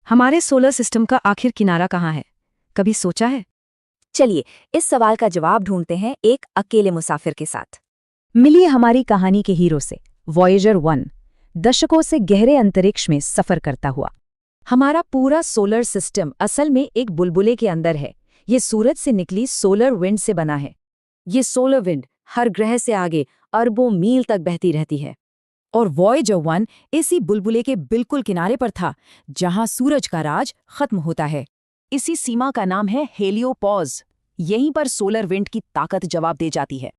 हमारे solar system का आखिर किनारा कहाँ है? कभी सोचा है? चलिए इस सवाल का जवाब ढूंढते हैं एक अकेले मुसाफिर के साथ। मिलिए हमारी कहानी के हीरो से, वॉयेजर 1, दशकों से गहरे अंतरिक्ष में सफर करता हुआ। हमारा पूरा सोलर सिस्टम असल में एक बुलबुले के अंदर है। ये सूरज से निकली सोलर विंड से बना है। ये सोलर विंड हर ग्रह से आगे अरबों मील तक बहती रहती है। और वॉयेजर 1 इसी बुलबुले के बिल्कुल किनारे पर था, जहां सूरज का राज खत्म होता है। इसी सीमा का नाम है हेलियोपॉज। यहीं पर सोलर विंड की ताकत जवाब दे जाती है।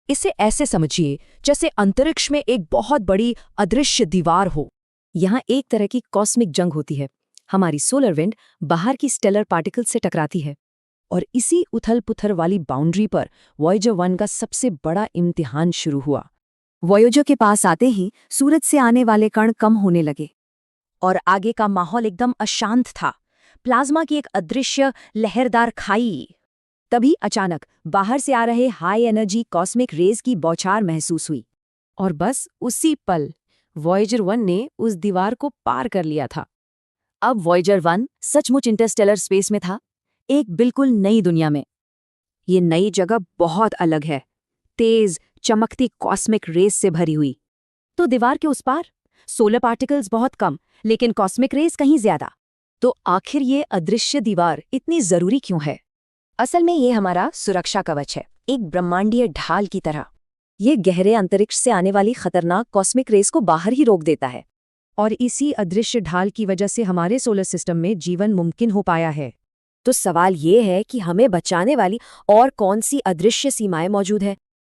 इसे ऐसे समझिए जैसे अंतरिक्ष में एक बहुत बड़ी अदृश्य दीवार हो। यहाँ एक तरह की कॉस्मिक जंग होती है। हमारी सोलर विंड बाहर की स्टेलर पार्टिकल से टकराती है, और इसी उथल पुथल वाली बाउंड्री पर वॉयेजर 1 का सबसे बड़ा इम्तिहान शुरू हुआ। वॉयेजर के पास आते ही सूरज से आने वाले कण कम होने लगे, और आगे का माहौल एकदम अशांत था। प्लाज्मा की एक अदृश्य लहरदार खाई। तभी अचानक बाहर से आ रहे हाई एनर्जी कॉस्मिक रेज की बौछार महसूस हुई, और बस उसी पल वॉयेजर 1 ने उस दीवार को पार कर लिया था। अब वॉयेजर 1 सचमुच इंटरस्टेलर स्पेस में था, एक बिल्कुल नई दुनिया में। ये नई जगह बहुत अलग है, तेज चमकती कॉस्मिक रेज से भरी हुई। तो दीवार के उस पार सोलर पार्टिकल्स बहुत कम, लेकिन कॉस्मिक रेज कहीं ज्यादा। तो आखिर ये अदृश्य दीवार इतनी जरूरी क्यों है? असल में ये हमारा सुरक्षा कवच है, एक ब्रह्मांडीय ढाल की तरह। ये गहरे अंतरिक्ष से आने वाली खतरनाक कॉस्मिक रेज को बाहर ही रोक देता है। और इसी अदृश्य ढाल की वजह से हमारे सोलर सिस्टम में जीवन मुमकिन हो पाया है। तो सवाल ये है कि हमें बचाने वाली और कौन सी अदृश्य सीमाएं मौजूद है?